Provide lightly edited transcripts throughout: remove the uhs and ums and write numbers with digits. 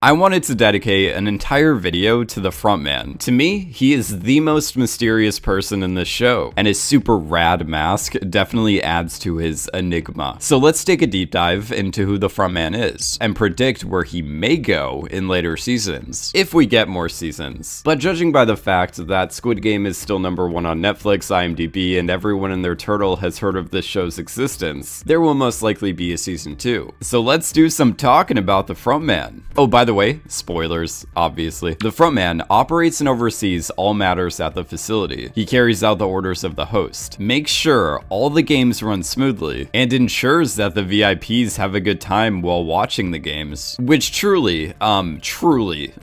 I wanted to dedicate an entire video to the frontman. To me, he is the most mysterious person in this show, and his super rad mask definitely adds to his enigma. So let's take a deep dive into who the frontman is, and predict where he may go in later seasons, if we get more seasons. But judging by the fact that Squid Game is still #1 on Netflix, IMDb, and everyone and their turtle has heard of this show's existence, there will most likely be a season 2. So let's do some talking about the frontman. Oh, by the way, spoilers, obviously. The frontman operates and oversees all matters at the facility. He carries out the orders of the host, makes sure all the games run smoothly, and ensures that the VIPs have a good time while watching the games, which truly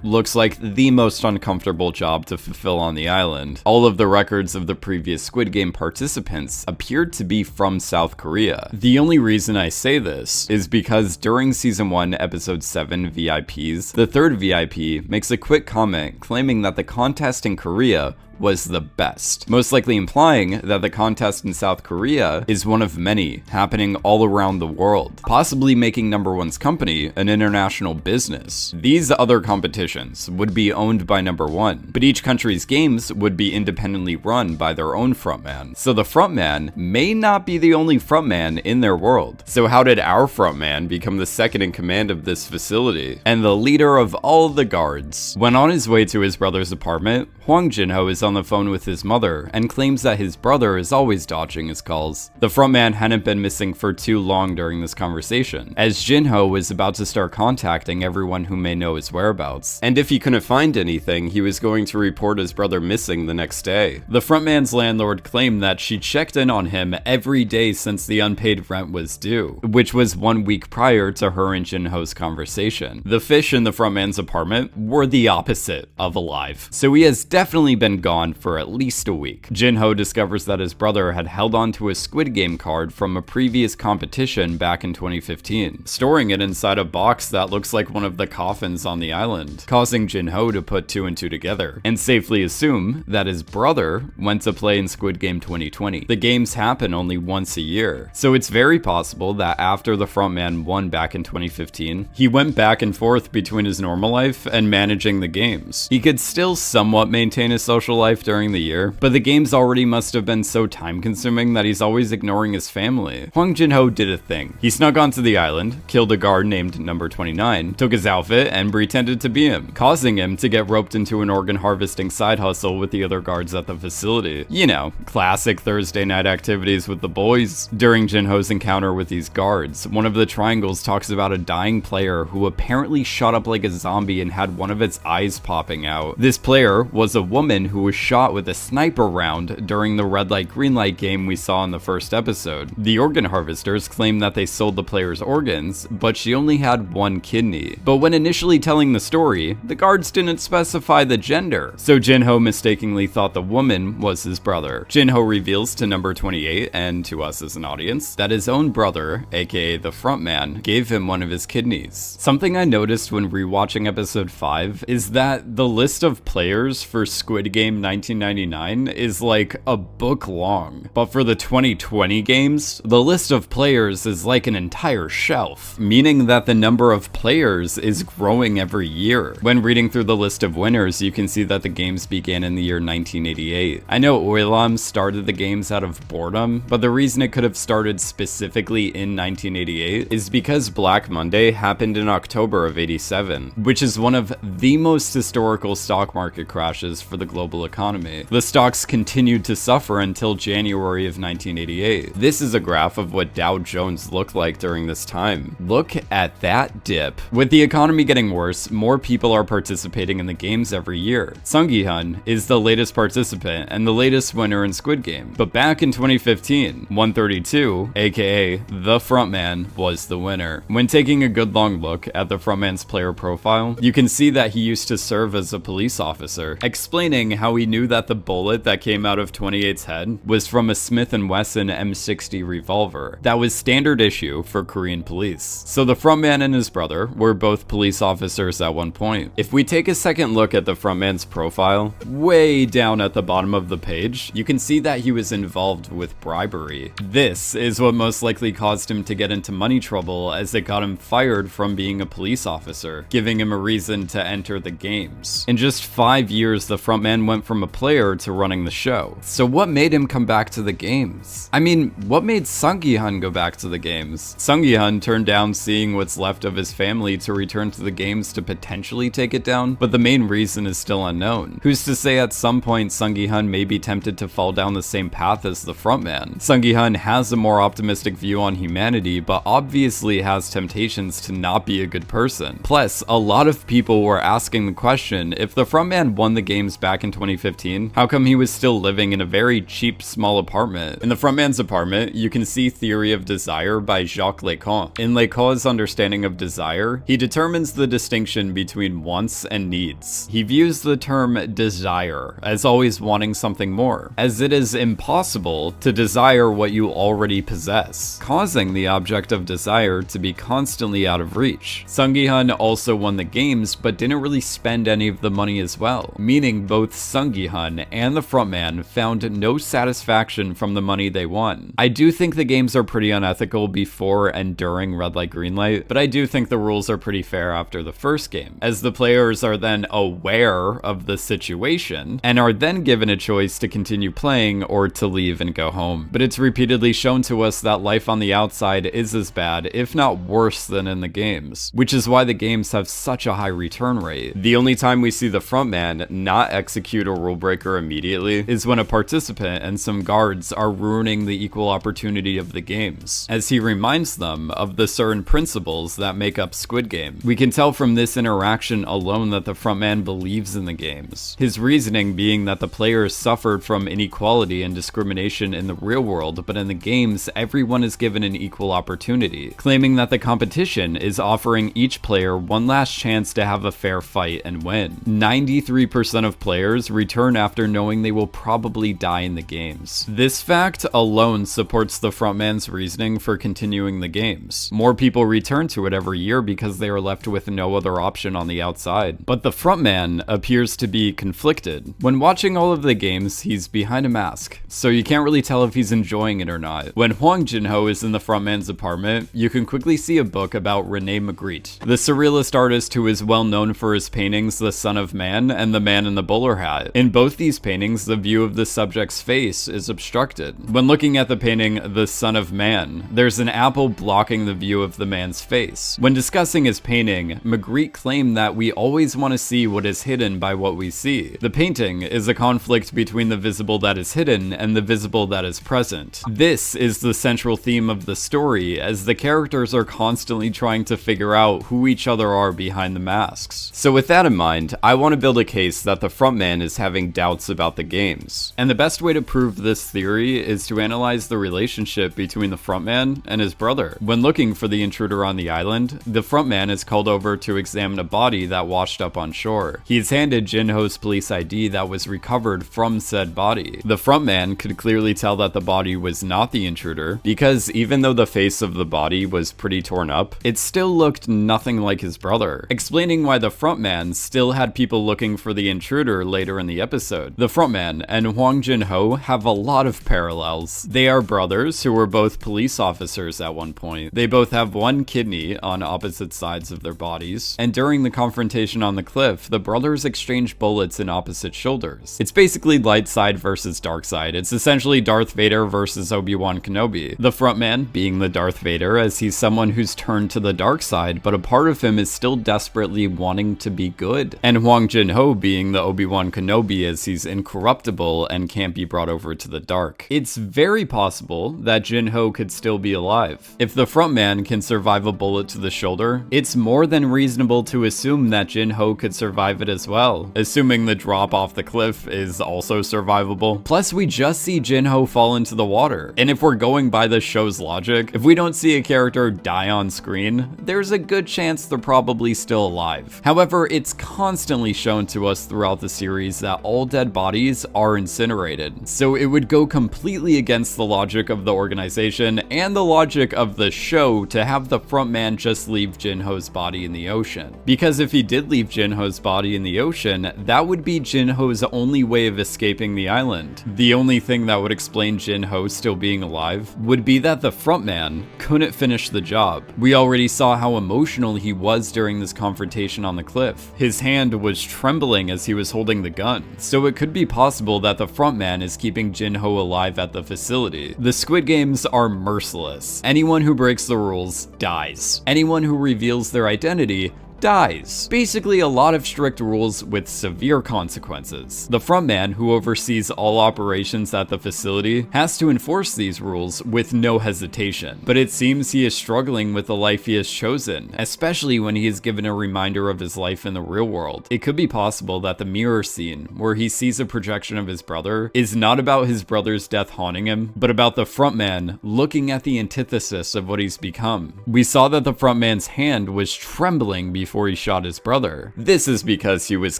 looks like the most uncomfortable job to fulfill on the island. All of the records of the previous Squid Game participants appeared to be from South Korea. The only reason I say this is because during season 1, episode 7, VIPs, the third VIP makes a quick comment claiming that the contest in Korea was the best, most likely implying that the contest in South Korea is one of many happening all around the world, possibly making #1's company an international business. These other competitions would be owned by #1, but each country's games would be independently run by their own frontman. So the frontman may not be the only frontman in their world. So how did our frontman become the second in command of this facility and the leader of all the guards? When on his way to his brother's apartment, Hwang Jin-ho is on the phone with his mother and claims that his brother is always dodging his calls. The frontman hadn't been missing for too long during this conversation, as Jin-ho was about to start contacting everyone who may know his whereabouts. And if he couldn't find anything, he was going to report his brother missing the next day. The frontman's landlord claimed that she checked in on him every day since the unpaid rent was due, which was 1 week prior to her and Jin-ho's conversation. The fish in the frontman's apartment were the opposite of alive, so he has definitely been gone for at least a week. Jin-ho discovers that his brother had held onto a Squid Game card from a previous competition back in 2015, storing it inside a box that looks like one of the coffins on the island, causing Jin-ho to put 2 and 2 together, and safely assume that his brother went to play in Squid Game 2020. The games happen only once a year, so it's very possible that after the frontman won back in 2015, he went back and forth between his normal life and managing the games. He could still somewhat maintain his social life during the year, but the games already must have been so time-consuming that he's always ignoring his family. Hwang Jin-ho did a thing. He snuck onto the island, killed a guard named Number 29, took his outfit, and pretended to be him, causing him to get roped into an organ harvesting side hustle with the other guards at the facility. You know, classic Thursday night activities with the boys. During Jin-ho's encounter with these guards, one of the triangles talks about a dying player who apparently shot up like a zombie and had one of its eyes popping out. This player was a woman who was shot with a sniper round during the red light green light game we saw in the first episode. The organ harvesters claim that they sold the player's organs, but she only had 1 kidney. But when initially telling the story, the guards didn't specify the gender, so Jin-ho mistakenly thought the woman was his brother. Jin-ho reveals to Number 28, and to us as an audience, that his own brother, aka the frontman, gave him one of his kidneys. Something I noticed when rewatching episode 5 is that the list of players for Squid Game 1999 is like a book long, but for the 2020 games, the list of players is like an entire shelf, meaning that the number of players is growing every year. When reading through the list of winners, you can see that the games began in the year 1988. I know Oilam started the games out of boredom, but the reason it could have started specifically in 1988 is because Black Monday happened in October of 87, which is one of the most historical stock market crashes for the global economy. The stocks continued to suffer until January of 1988. This is a graph of what Dow Jones looked like during this time. Look at that dip. With the economy getting worse, more people are participating in the games every year. Sung Gi-hun is the latest participant and the latest winner in Squid Game. But back in 2015, 132, aka the frontman, was the winner. When taking a good long look at the frontman's player profile, you can see that he used to serve as a police officer, explaining how he we knew that the bullet that came out of 28's head was from a Smith & Wesson M60 revolver that was standard issue for Korean police. So the frontman and his brother were both police officers at one point. If we take a second look at the frontman's profile, way down at the bottom of the page, you can see that he was involved with bribery. This is what most likely caused him to get into money trouble, as it got him fired from being a police officer, giving him a reason to enter the games. In just 5 years, the frontman went from a player to running the show. So what made him come back to the games? I mean, what made Sung Gi-hun go back to the games? Sung Gi-hun turned down seeing what's left of his family to return to the games to potentially take it down, but the main reason is still unknown. Who's to say at some point Sung Gi-hun may be tempted to fall down the same path as the frontman? Sung Gi-hun has a more optimistic view on humanity, but obviously has temptations to not be a good person. Plus, a lot of people were asking the question, if the frontman won the games back in 2015, how come he was still living in a very cheap, small apartment? In the frontman's apartment, you can see Theory of Desire by Jacques Lacan. In Lacan's understanding of desire, he determines the distinction between wants and needs. He views the term desire as always wanting something more, as it is impossible to desire what you already possess, causing the object of desire to be constantly out of reach. Sung Gi-hun also won the games, but didn't really spend any of the money as well, meaning both Sung Gi-hun and the frontman found no satisfaction from the money they won. I do think the games are pretty unethical before and during red light green light, but I do think the rules are pretty fair after the first game, as the players are then aware of the situation and are then given a choice to continue playing or to leave and go home. But it's repeatedly shown to us that life on the outside is as bad, if not worse, than in the games, which is why the games have such a high return rate. The only time we see the frontman not execute a rule breaker immediately is when a participant and some guards are ruining the equal opportunity of the games, as he reminds them of the certain principles that make up Squid Game. We can tell from this interaction alone that the frontman believes in the games, his reasoning being that the players suffered from inequality and discrimination in the real world, but in the games everyone is given an equal opportunity, claiming that the competition is offering each player one last chance to have a fair fight and win. 93% of players return after knowing they will probably die in the games. This fact alone supports the frontman's reasoning for continuing the games. More people return to it every year because they are left with no other option on the outside. But the frontman appears to be conflicted. When watching all of the games, he's behind a mask, so you can't really tell if he's enjoying it or not. When Hwang Jin-ho is in the frontman's apartment, you can quickly see a book about Rene Magritte, the surrealist artist who is well known for his paintings The Son of Man and The Man in the Bowler Hat. In both these paintings, the view of the subject's face is obstructed. When looking at the painting The Son of Man, there's an apple blocking the view of the man's face. When discussing his painting, Magritte claimed that we always want to see what is hidden by what we see. The painting is a conflict between the visible that is hidden and the visible that is present. This is the central theme of the story, as the characters are constantly trying to figure out who each other are behind the masks. So with that in mind, I want to build a case that the frontman is having doubts about the games. And the best way to prove this theory is to analyze the relationship between the frontman and his brother. When looking for the intruder on the island, the frontman is called over to examine a body that washed up on shore. He is handed Jin-ho's police ID that was recovered from said body. The frontman could clearly tell that the body was not the intruder, because even though the face of the body was pretty torn up, it still looked nothing like his brother, explaining why the frontman still had people looking for the intruder later in the episode. The frontman and Hwang Jin-ho have a lot of parallels. They are brothers who were both police officers at one point. They both have one kidney on opposite sides of their bodies, and during the confrontation on the cliff, the brothers exchange bullets in opposite shoulders. It's basically light side versus dark side. It's essentially Darth Vader versus Obi-Wan Kenobi. The frontman being the Darth Vader, as he's someone who's turned to the dark side, but a part of him is still desperately wanting to be good. And Hwang Jin-ho being the Obi-Wan Kenobi, as he's incorruptible and can't be brought over to the dark. It's very possible that Jin-ho could still be alive. If the frontman can survive a bullet to the shoulder, it's more than reasonable to assume that Jin-ho could survive it as well, assuming the drop off the cliff is also survivable. Plus, we just see Jin-ho fall into the water, and if we're going by the show's logic, if we don't see a character die on screen, there's a good chance they're probably still alive. However, it's constantly shown to us throughout the series that that all dead bodies are incinerated. So it would go completely against the logic of the organization and the logic of the show to have the frontman just leave Jinho's body in the ocean. Because if he did leave Jinho's body in the ocean, that would be Jinho's only way of escaping the island. The only thing that would explain Jinho still being alive would be that the frontman couldn't finish the job. We already saw how emotional he was during this confrontation on the cliff. His hand was trembling as he was holding the gun, so it could be possible that the frontman is keeping Jinho alive at the facility. The Squid Games are merciless. Anyone who breaks the rules dies. Anyone who reveals their identity dies. Basically a lot of strict rules with severe consequences. The frontman, who oversees all operations at the facility, has to enforce these rules with no hesitation. But it seems he is struggling with the life he has chosen, especially when he is given a reminder of his life in the real world. It could be possible that the mirror scene, where he sees a projection of his brother, is not about his brother's death haunting him, but about the frontman looking at the antithesis of what he's become. We saw that the frontman's hand was trembling before he shot his brother. This is because he was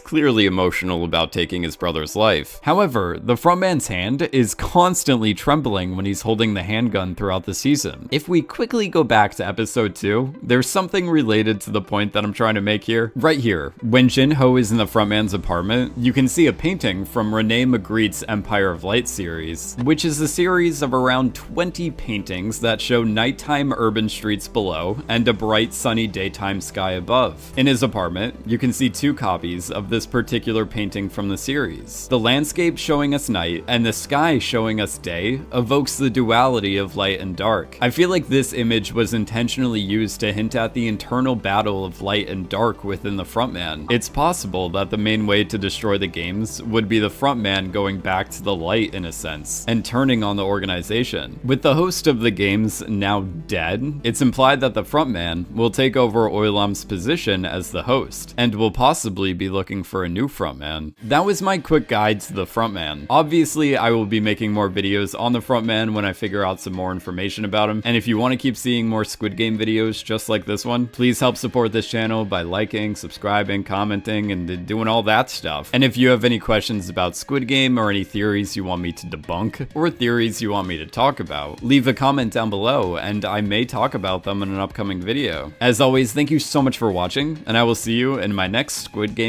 clearly emotional about taking his brother's life. However, the frontman's hand is constantly trembling when he's holding the handgun throughout the season. If we quickly go back to episode 2, there's something related to the point that I'm trying to make here. Right here, when Jinho is in the frontman's apartment, you can see a painting from Renee Magritte's Empire of Light series, which is a series of around 20 paintings that show nighttime urban streets below and a bright sunny daytime sky above. In his apartment, you can see 2 copies of this particular painting from the series. The landscape showing us night and the sky showing us day evokes the duality of light and dark. I feel like this image was intentionally used to hint at the internal battle of light and dark within the frontman. It's possible that the main way to destroy the games would be the frontman going back to the light in a sense, and turning on the organization. With the host of the games now dead, it's implied that the frontman will take over Oilam's position as the host, and will possibly be looking for a new frontman. That was my quick guide to the frontman. Obviously, I will be making more videos on the frontman when I figure out some more information about him, and if you want to keep seeing more Squid Game videos just like this one, please help support this channel by liking, subscribing, commenting, and doing all that stuff. And if you have any questions about Squid Game or any theories you want me to debunk, or theories you want me to talk about, leave a comment down below, and I may talk about them in an upcoming video. As always, thank you so much for watching, and I will see you in my next Squid Game